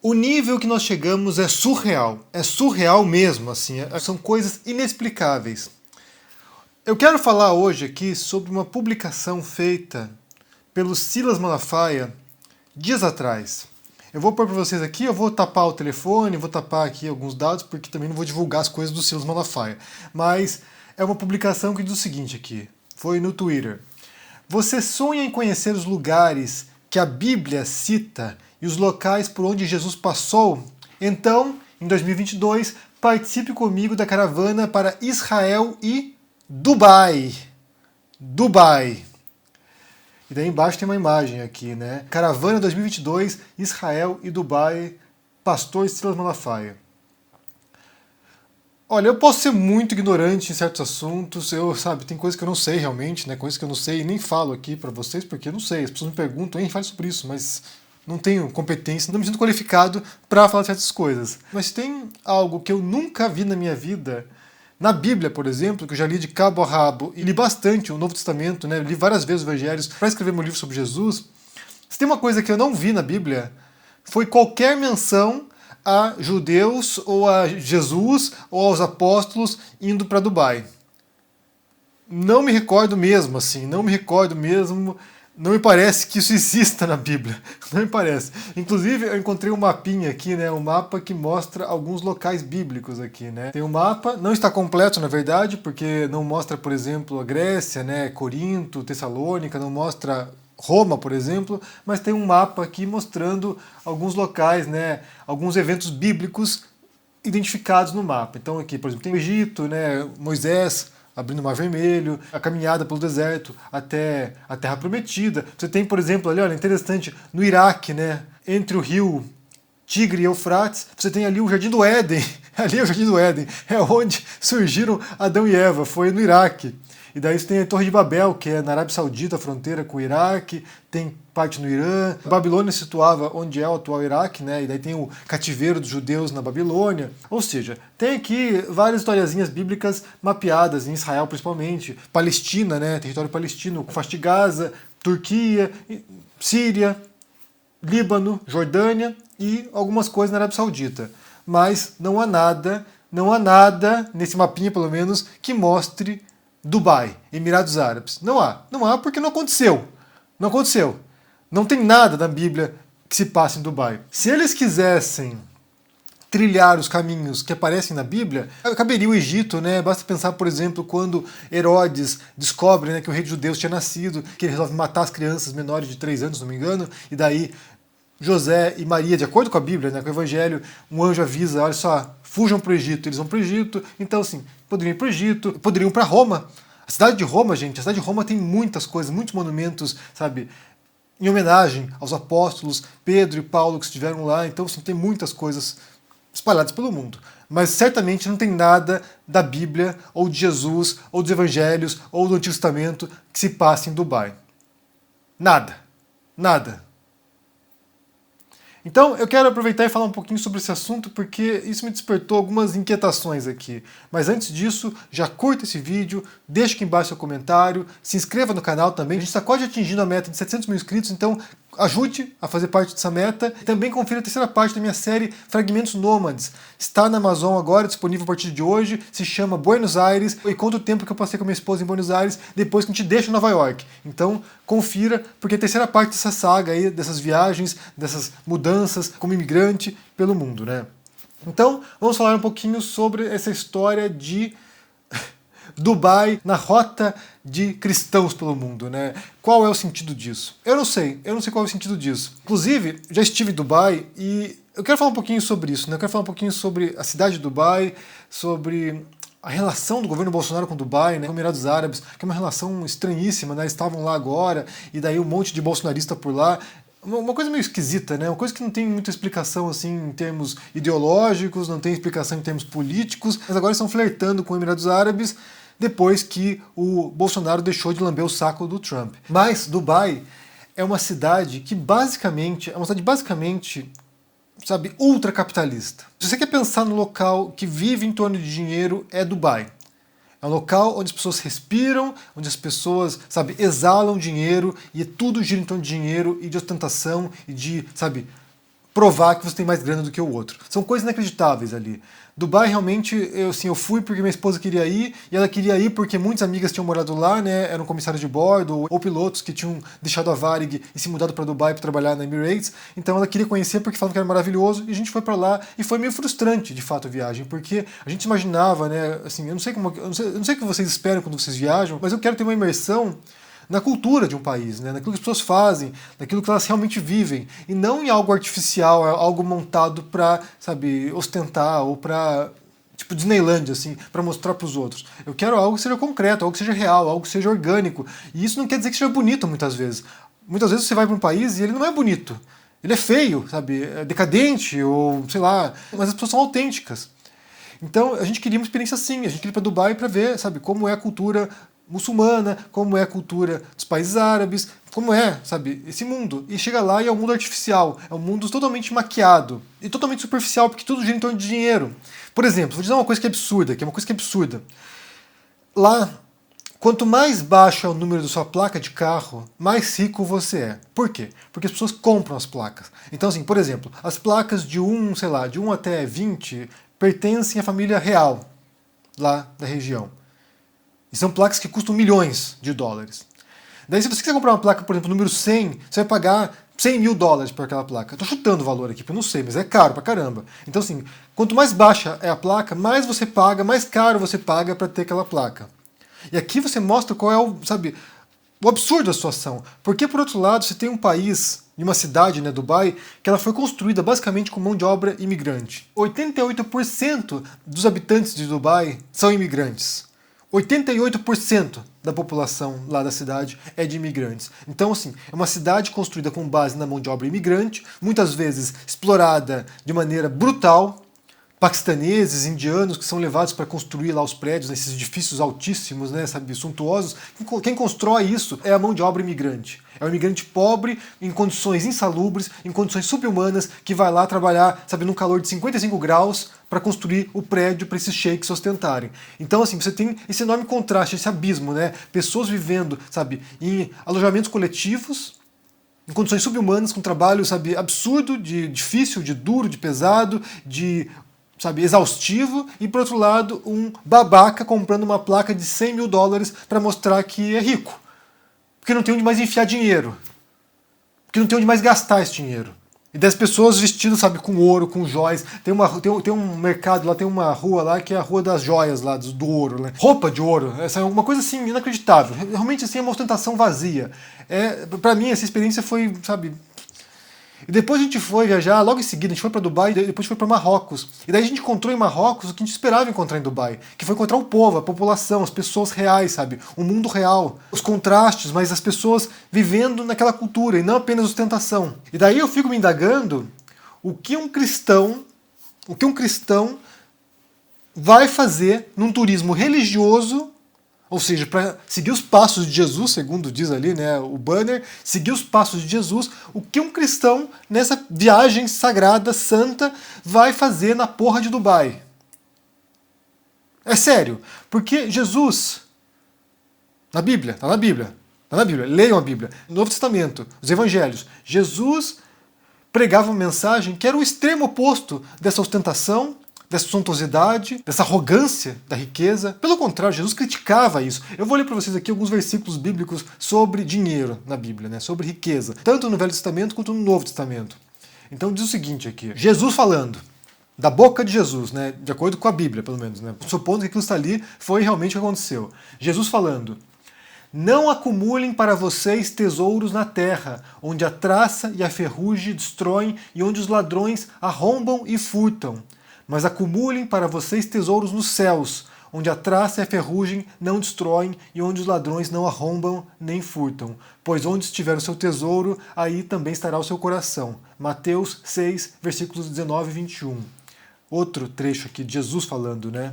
O nível que nós chegamos é surreal mesmo, assim, são coisas inexplicáveis. Eu quero falar hoje aqui sobre uma publicação feita pelo Silas Malafaia dias atrás. Eu vou pôr para vocês aqui, eu vou tapar o telefone, vou tapar aqui alguns dados, porque também não vou divulgar as coisas do Silas Malafaia. Mas é uma publicação que diz o seguinte aqui, foi no Twitter. Você sonha em conhecer os lugares que a Bíblia cita e os locais por onde Jesus passou? Então, em 2022, participe comigo da caravana para Israel e Dubai. Dubai. E daí embaixo tem uma imagem aqui, né? Caravana 2022, Israel e Dubai, pastor Silas Malafaia. Olha, eu posso ser muito ignorante em certos assuntos, tem coisas que eu não sei realmente, né? Coisas que eu não sei e nem falo aqui pra vocês porque eu não sei. As pessoas me perguntam, hein, fale sobre isso, mas não tenho competência, não me sinto qualificado pra falar certas coisas. Mas tem algo que eu nunca vi na minha vida, na Bíblia, por exemplo, que eu já li de cabo a rabo, e li bastante o Novo Testamento, né? Li várias vezes os Evangelhos para escrever meu livro sobre Jesus. Se tem uma coisa que eu não vi na Bíblia, foi qualquer menção a judeus, ou a Jesus, ou aos apóstolos indo para Dubai. Não me recordo mesmo, assim, não me parece que isso exista na Bíblia, não me parece. Inclusive, eu encontrei um mapinha aqui, né, um mapa que mostra alguns locais bíblicos aqui, né. Tem um mapa, não está completo, na verdade, porque não mostra, por exemplo, a Grécia, né, Corinto, Tessalônica, não mostra Roma, por exemplo, mas tem um mapa aqui mostrando alguns locais, né, alguns eventos bíblicos identificados no mapa. Então aqui, por exemplo, tem o Egito, né, Moisés abrindo o Mar Vermelho, a caminhada pelo deserto até a Terra Prometida. Você tem, por exemplo, ali, olha, interessante, no Iraque, né, entre o rio Tigre e Eufrates, você tem ali o Jardim do Éden. Ali é o Jardim do Éden, é onde surgiram Adão e Eva, foi no Iraque. E daí você tem a Torre de Babel, que é na Arábia Saudita, a fronteira com o Iraque, tem parte no Irã. A Babilônia se situava onde é o atual Iraque, né? E daí tem o cativeiro dos judeus na Babilônia. Ou seja, tem aqui várias historiazinhas bíblicas mapeadas, em Israel principalmente, Palestina, né? Território palestino, faixa de Gaza, Turquia, Síria, Líbano, Jordânia e algumas coisas na Arábia Saudita. Mas não há nada, nesse mapinha pelo menos, que mostre Dubai, Emirados Árabes. Não há porque não aconteceu. Não aconteceu. Não tem nada na Bíblia que se passe em Dubai. Se eles quisessem trilhar os caminhos que aparecem na Bíblia, caberia o Egito, né? Basta pensar, por exemplo, quando Herodes descobre, né, que o rei dos judeus tinha nascido, que ele resolve matar as crianças menores de 3 anos, se não me engano, e daí José e Maria, de acordo com a Bíblia, né, com o Evangelho, um anjo avisa, olha só, fujam para o Egito, eles vão para o Egito, então assim, poderiam ir para o Egito, poderiam ir para Roma. A cidade de Roma, gente, a cidade de Roma tem muitas coisas, muitos monumentos, sabe, em homenagem aos apóstolos Pedro e Paulo que estiveram lá, então assim, tem muitas coisas espalhadas pelo mundo. Mas certamente não tem nada da Bíblia, ou de Jesus, ou dos Evangelhos, ou do Antigo Testamento que se passe em Dubai. Nada. Nada. Então, eu quero aproveitar e falar um pouquinho sobre esse assunto, porque isso me despertou algumas inquietações aqui. Mas antes disso, já curta esse vídeo, deixa aqui embaixo seu comentário, se inscreva no canal também. A gente está quase atingindo a meta de 700 mil inscritos, então ajude a fazer parte dessa meta. E também confira a terceira parte da minha série Fragmentos Nômades. Está na Amazon agora, disponível a partir de hoje, se chama Buenos Aires, e conta o tempo que eu passei com a minha esposa em Buenos Aires, depois que a gente deixa Nova York. Então, confira, porque é a terceira parte dessa saga aí, dessas viagens, dessas mudanças como imigrante pelo mundo, né? Então, vamos falar um pouquinho sobre essa história de Dubai na rota de cristãos pelo mundo, né? Qual é o sentido disso? Eu não sei qual é o sentido disso. Inclusive, já estive em Dubai e eu quero falar um pouquinho sobre isso, né? Eu quero falar um pouquinho sobre a cidade de Dubai, sobre a relação do governo Bolsonaro com Dubai, né, com Emirados Árabes, que é uma relação estranhíssima, né? Eles estavam lá agora e daí um monte de bolsonarista por lá. Uma coisa meio esquisita, né? Uma coisa que não tem muita explicação assim em termos ideológicos, não tem explicação em termos políticos, mas agora estão flertando com os Emirados Árabes depois que o Bolsonaro deixou de lamber o saco do Trump. Mas Dubai é uma cidade que basicamente, sabe, ultracapitalista. Se você quer pensar no local que vive em torno de dinheiro, é Dubai. É um local onde as pessoas respiram, onde as pessoas, sabe, exalam dinheiro e tudo gira em torno de dinheiro e de ostentação e de, sabe, provar que você tem mais grana do que o outro. São coisas inacreditáveis ali. Dubai, realmente, eu fui porque minha esposa queria ir, e ela queria ir porque muitas amigas tinham morado lá, né, eram comissários de bordo, ou pilotos que tinham deixado a Varig e se mudado para Dubai para trabalhar na Emirates, então ela queria conhecer porque falavam que era maravilhoso, e a gente foi para lá, e foi meio frustrante, de fato, a viagem, porque a gente imaginava, né, assim, eu não sei o que vocês esperam quando vocês viajam, mas eu quero ter uma imersão na cultura de um país, né? Naquilo que as pessoas fazem, naquilo que elas realmente vivem, e não em algo artificial, algo montado para, sabe, ostentar ou para tipo Disneylandia, assim, para mostrar para os outros. Eu quero algo que seja concreto, algo que seja real, algo que seja orgânico. E isso não quer dizer que seja bonito muitas vezes. Muitas vezes você vai para um país e ele não é bonito. Ele é feio, sabe? É decadente ou sei lá, mas as pessoas são autênticas. Então a gente queria uma experiência assim, a gente queria ir para Dubai para ver, sabe, como é a cultura muçulmana, como é a cultura dos países árabes, como é, sabe, esse mundo. E chega lá e é um mundo artificial, é um mundo totalmente maquiado e totalmente superficial, porque tudo gira em torno de dinheiro. Por exemplo, vou dizer uma coisa que é absurda, que é uma coisa que é absurda. Lá, quanto mais baixo é o número da sua placa de carro, mais rico você é. Por quê? Porque as pessoas compram as placas. Então, assim, por exemplo, as placas de 1, sei lá, de 1 até 20 pertencem à família real, lá da região. E são placas que custam milhões de dólares. Daí, se você quiser comprar uma placa, por exemplo, número 100, você vai pagar 100 mil dólares por aquela placa. Estou chutando o valor aqui, porque eu não sei, mas é caro pra caramba. Então, assim, quanto mais baixa é a placa, mais você paga, mais caro você paga para ter aquela placa. E aqui você mostra qual é o, sabe, o absurdo da situação. Porque, por outro lado, você tem um país, e uma cidade, né, Dubai, que ela foi construída basicamente com mão de obra imigrante. 88% dos habitantes de Dubai são imigrantes. 88% da população lá da cidade é de imigrantes. Então, assim, é uma cidade construída com base na mão de obra imigrante, muitas vezes explorada de maneira brutal, paquistaneses, indianos que são levados para construir lá os prédios, nesses edifícios altíssimos, né, sabe, suntuosos. Quem constrói isso é a mão de obra imigrante. É um imigrante pobre, em condições insalubres, em condições subhumanas, que vai lá trabalhar, sabe, num calor de 55 graus para construir o prédio para esses sheiks ostentarem. Então, assim, você tem esse enorme contraste, esse abismo, né? Pessoas vivendo, sabe, em alojamentos coletivos, em condições subhumanas, com trabalho, sabe, absurdo, de difícil, de duro, de pesado, de, sabe, exaustivo, e por outro lado, um babaca comprando uma placa de 100 mil dólares para mostrar que é rico. Porque não tem onde mais enfiar dinheiro. Porque não tem onde mais gastar esse dinheiro. E das pessoas vestidas, sabe, com ouro, com joias. Tem um mercado lá, tem uma rua lá que é a rua das joias lá, do ouro, né? Roupa de ouro. Essa é uma coisa assim, inacreditável. Realmente assim, é uma ostentação vazia. Pra mim, essa experiência foi, sabe. E depois a gente foi viajar, logo em seguida, a gente foi para Dubai e depois foi para Marrocos. E daí a gente encontrou em Marrocos o que a gente esperava encontrar em Dubai, que foi encontrar o povo, a população, as pessoas reais, sabe? O mundo real, os contrastes, mas as pessoas vivendo naquela cultura e não apenas ostentação. E daí eu fico me indagando o que um cristão vai fazer num turismo religioso. Ou seja, para seguir os passos de Jesus, segundo diz ali, né, o banner, seguir os passos de Jesus, o que um cristão nessa viagem sagrada, santa, vai fazer na porra de Dubai? É sério, porque Jesus, na Bíblia, tá na Bíblia, leiam a Bíblia, no Novo Testamento, os Evangelhos, Jesus pregava uma mensagem que era o extremo oposto dessa ostentação, dessa suntuosidade, dessa arrogância da riqueza. Pelo contrário, Jesus criticava isso. Eu vou ler para vocês aqui alguns versículos bíblicos sobre dinheiro na Bíblia, né? Sobre riqueza, tanto no Velho Testamento quanto no Novo Testamento. Então diz o seguinte aqui, Jesus falando, da boca de Jesus, né? De acordo com a Bíblia, pelo menos, né? Supondo que aquilo está ali foi realmente o que aconteceu. Jesus falando: não acumulem para vocês tesouros na terra, onde a traça e a ferrugem destroem e onde os ladrões arrombam e furtam. Mas acumulem para vocês tesouros nos céus, onde a traça e a ferrugem não destroem e onde os ladrões não arrombam nem furtam. Pois onde estiver o seu tesouro, aí também estará o seu coração. Mateus 6, versículos 19 e 21. Outro trecho aqui de Jesus falando, né?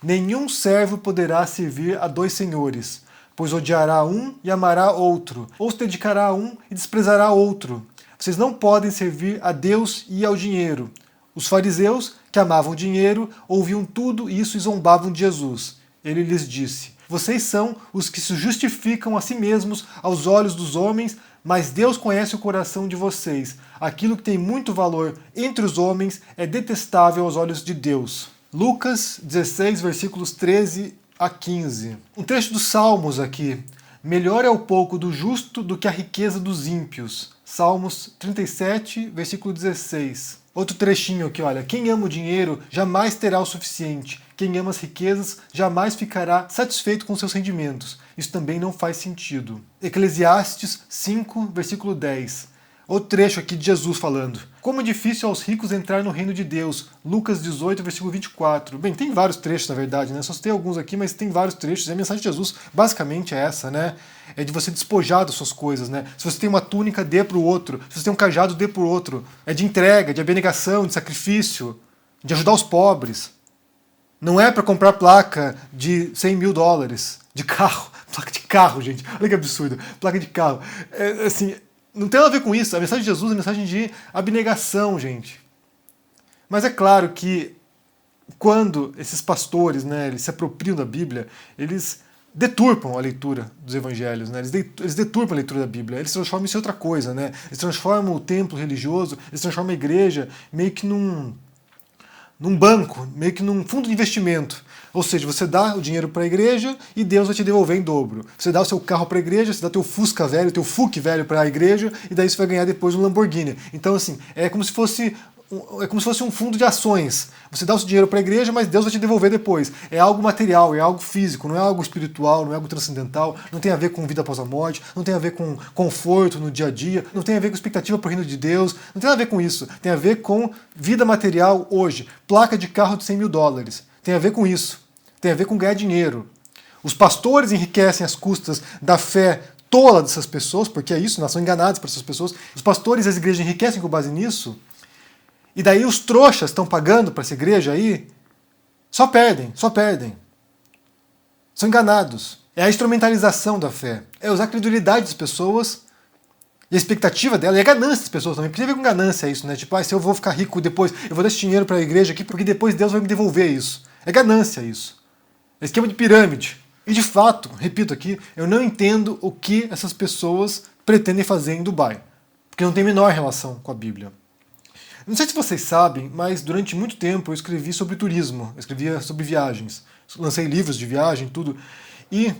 Nenhum servo poderá servir a dois senhores, pois odiará um e amará outro, ou se dedicará a um e desprezará outro. Vocês não podem servir a Deus e ao dinheiro. Os fariseus, que amavam dinheiro, ouviam tudo isso e zombavam de Jesus. Ele lhes disse: vocês são os que se justificam a si mesmos aos olhos dos homens, Mas Deus conhece o coração de vocês. Aquilo que tem muito valor entre os homens é detestável aos olhos de Deus. Lucas 16, versículos 13 a 15. Um trecho dos Salmos aqui. Melhor é o pouco do justo do que a riqueza dos ímpios. Salmos 37, versículo 16. Outro trechinho aqui, olha. Quem ama o dinheiro jamais terá o suficiente. Quem ama as riquezas jamais ficará satisfeito com seus rendimentos. Isso também não faz sentido. Eclesiastes 5, versículo 10. Outro trecho aqui de Jesus falando. Como é difícil aos ricos entrar no reino de Deus. Lucas 18, versículo 24. Bem, tem vários trechos, na verdade, né? Só citei alguns aqui, mas tem vários trechos. E a mensagem de Jesus, basicamente, é essa, né? É de você despojar das suas coisas, né? Se você tem uma túnica, dê para o outro. Se você tem um cajado, dê para o outro. É de entrega, de abnegação, de sacrifício, de ajudar os pobres. Não é para comprar placa de 100 mil dólares de carro. Placa de carro, gente. Olha que absurdo. Placa de carro. É, assim, não tem nada a ver com isso. A mensagem de Jesus é a mensagem de abnegação, gente. Mas é claro que quando esses pastores, né, eles se apropriam da Bíblia, eles deturpam a leitura dos evangelhos, né? Eles deturpam a leitura da Bíblia, eles transformam isso em outra coisa, né? Eles transformam o templo religioso, eles transformam a igreja meio que num banco, meio que num fundo de investimento. Ou seja, você dá o dinheiro para a igreja e Deus vai te devolver em dobro. Você dá o seu carro para a igreja, você dá teu Fusca velho, teu Fuc velho para a igreja, e daí você vai ganhar depois um Lamborghini. Então, assim, é como se fosse um fundo de ações. Você dá o seu dinheiro para a igreja, mas Deus vai te devolver depois. É algo material, é algo físico, não é algo espiritual, não é algo transcendental, não tem a ver com vida após a morte, não tem a ver com conforto no dia a dia, não tem a ver com expectativa para o reino de Deus, não tem nada a ver com isso. Tem a ver com vida material hoje. Placa de carro de 100 mil dólares. Tem a ver com isso. Tem a ver com ganhar dinheiro. Os pastores enriquecem às custas da fé tola dessas pessoas, porque é isso, nós somos enganados por essas pessoas. Os pastores e as igrejas enriquecem com base nisso. E daí os trouxas estão pagando para essa igreja aí, só perdem, só perdem. São enganados. É a instrumentalização da fé. É usar a credulidade das pessoas e a expectativa dela, e a ganância das pessoas também. Porque tem a ver com ganância isso, né? Tipo, se eu vou ficar rico depois, eu vou dar esse dinheiro para a igreja aqui, porque depois Deus vai me devolver isso. É ganância isso. É esquema de pirâmide. E de fato, repito aqui, eu não entendo o que essas pessoas pretendem fazer em Dubai. Porque não tem a menor relação com a Bíblia. Não sei se vocês sabem, mas durante muito tempo eu escrevi sobre turismo, eu escrevia sobre viagens, lancei livros de viagem, tudo. E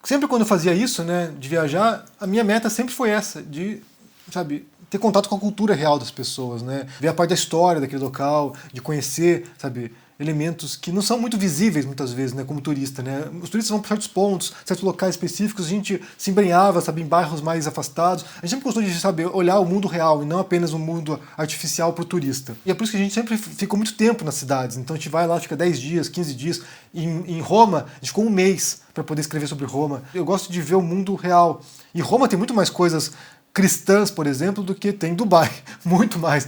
sempre quando eu fazia isso, né, de viajar, a minha meta sempre foi essa, de, sabe, ter contato com a cultura real das pessoas, né, ver a parte da história daquele local, de conhecer, sabe, elementos que não são muito visíveis muitas vezes, né, como turista, né? Os turistas vão para certos pontos, certos locais específicos, a gente se embrenhava, sabe, em bairros mais afastados. A gente sempre gostou de, saber, olhar o mundo real e não apenas um mundo artificial para o turista. E é por isso que a gente sempre ficou muito tempo nas cidades. Então a gente vai lá, fica 10 dias, 15 dias. Em Roma, a gente ficou um mês para poder escrever sobre Roma. Eu gosto de ver o mundo real. E Roma tem muito mais coisas cristãs, por exemplo, do que tem em Dubai. Muito mais.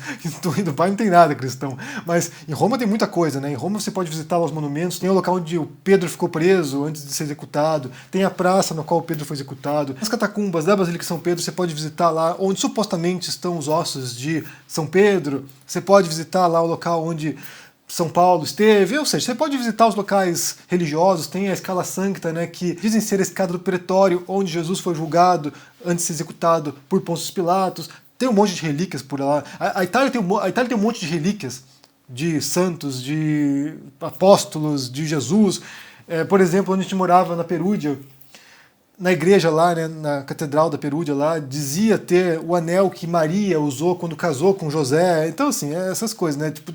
Em Dubai não tem nada cristão. Mas em Roma tem muita coisa, né? Em Roma você pode visitar lá os monumentos, tem o local onde o Pedro ficou preso antes de ser executado, tem a praça na qual o Pedro foi executado, as catacumbas da Basílica de São Pedro você pode visitar lá, onde supostamente estão os ossos de São Pedro, você pode visitar lá o local onde São Paulo esteve, ou seja, você pode visitar os locais religiosos, tem a Scala Sancta, né, que dizem ser a escada do pretório, onde Jesus foi julgado antes de ser executado por Pôncio Pilatos, tem um monte de relíquias por lá. A Itália tem um monte de relíquias de santos, de apóstolos, de Jesus. Por exemplo, onde a gente morava na Perúdia, na igreja lá, né, na catedral da Perúdia lá, dizia ter o anel que Maria usou quando casou com José. Então, assim, essas coisas, né? Tipo,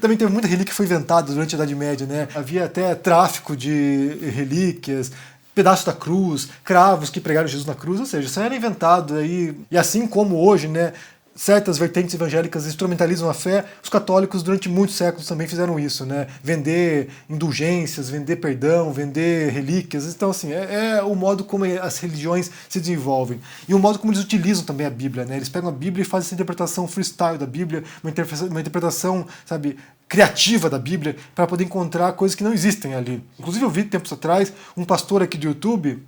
também teve muita relíquia que foi inventada durante a Idade Média, né? Havia até tráfico de relíquias, pedaços da cruz, cravos que pregaram Jesus na cruz, ou seja, isso era inventado aí. E assim como hoje, né, certas vertentes evangélicas instrumentalizam a fé, os católicos durante muitos séculos também fizeram isso, né? Vender indulgências, vender perdão, vender relíquias. Então, assim, é o modo como as religiões se desenvolvem. E o modo como eles utilizam também a Bíblia, né? Eles pegam a Bíblia e fazem essa interpretação freestyle da Bíblia, uma interpretação, sabe, criativa da Bíblia, para poder encontrar coisas que não existem ali. Inclusive eu vi tempos atrás um pastor aqui do YouTube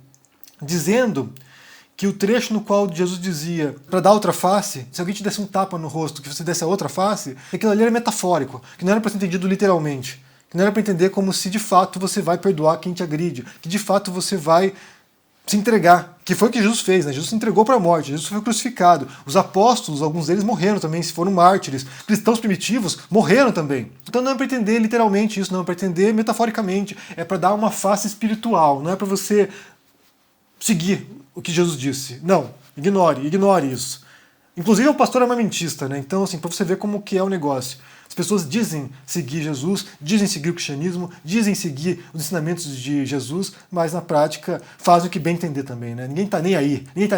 dizendo que o trecho no qual Jesus dizia para dar outra face, se alguém te desse um tapa no rosto, que você desse a outra face, aquilo ali era metafórico, que não era para ser entendido literalmente, que não era para entender como se de fato você vai perdoar quem te agride, que de fato você vai se entregar, Que foi o que Jesus fez, né? Jesus se entregou para a morte, Jesus foi crucificado. Os apóstolos, alguns deles morreram também, se foram mártires. Os cristãos primitivos morreram também. Então não é para entender literalmente isso, não é para entender metaforicamente. É para dar uma face espiritual, não é para você seguir o que Jesus disse. Não, ignore isso. Inclusive é um pastor armamentista, né? Então, assim, para você ver como que é o negócio. As pessoas dizem seguir Jesus, dizem seguir o cristianismo, dizem seguir os ensinamentos de Jesus, mas na prática fazem o que bem entender também, né? Ninguém tá nem aí, ninguém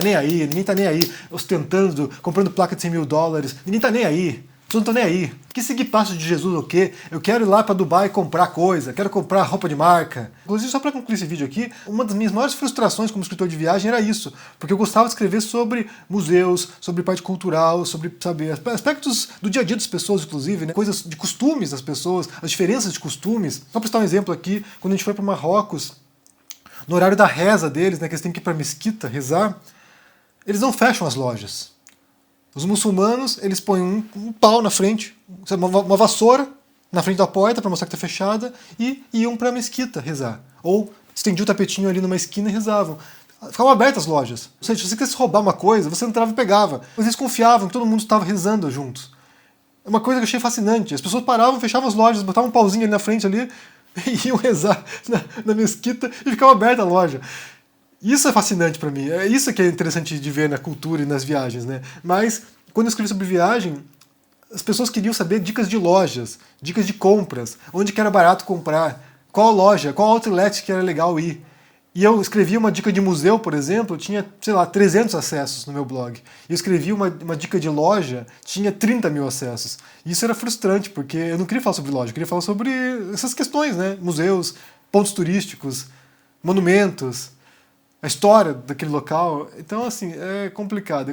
tá nem aí, ostentando, comprando placa de $100.000, ninguém tá nem aí. As pessoas não estão nem aí. Que seguir passos de Jesus o quê? Eu quero ir lá para Dubai comprar coisa, quero comprar roupa de marca. Inclusive, só para concluir esse vídeo aqui, uma das minhas maiores frustrações como escritor de viagem era isso. Porque eu gostava de escrever sobre museus, sobre parte cultural, sobre, sabe, aspectos do dia a dia das pessoas, inclusive, né? Coisas de costumes das pessoas, as diferenças de costumes. Só para citar um exemplo aqui, quando a gente foi para Marrocos, no horário da reza deles, né, que eles têm que ir para a mesquita rezar, eles não fecham as lojas. Os muçulmanos, eles põem um pau na frente, uma vassoura na frente da porta para mostrar que está fechada e iam para a mesquita rezar. Ou estendiam o tapetinho ali numa esquina e rezavam. Ficavam abertas as lojas. Ou seja, se você quisesse roubar uma coisa, você entrava e pegava. Mas eles confiavam que todo mundo estava rezando juntos. É uma coisa que eu achei fascinante. As pessoas paravam, fechavam as lojas, botavam um pauzinho ali na frente ali e iam rezar na mesquita e ficava aberta a loja. Isso é fascinante para mim, é isso que é interessante de ver na cultura e nas viagens, né? Mas, quando eu escrevi sobre viagem, as pessoas queriam saber dicas de lojas, dicas de compras, onde que era barato comprar, qual loja, qual outlet que era legal ir. E eu escrevi uma dica de museu, por exemplo, tinha, sei lá, 300 acessos no meu blog. E eu escrevi uma dica de loja, tinha 30 mil acessos. E isso era frustrante, porque eu não queria falar sobre loja, eu queria falar sobre essas questões, né? Museus, pontos turísticos, monumentos, a história daquele local. Então, assim, é complicado.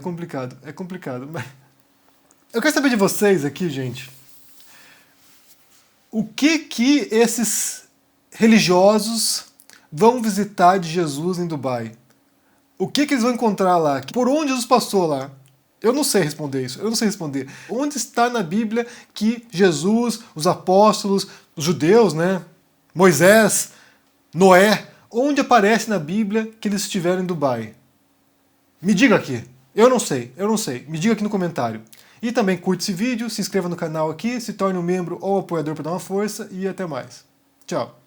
Mas eu quero saber de vocês aqui, gente, o que esses religiosos vão visitar de Jesus em Dubai? O que eles vão encontrar lá? Por onde Jesus passou lá? Eu não sei responder isso, eu não sei responder. Onde está na Bíblia que Jesus, os apóstolos, os judeus, né, Moisés, Noé, onde aparece na Bíblia que eles estiveram em Dubai? Me diga aqui. Eu não sei. Me diga aqui no comentário. E também curte esse vídeo, se inscreva no canal aqui, se torne um membro ou apoiador para dar uma força e até mais. Tchau.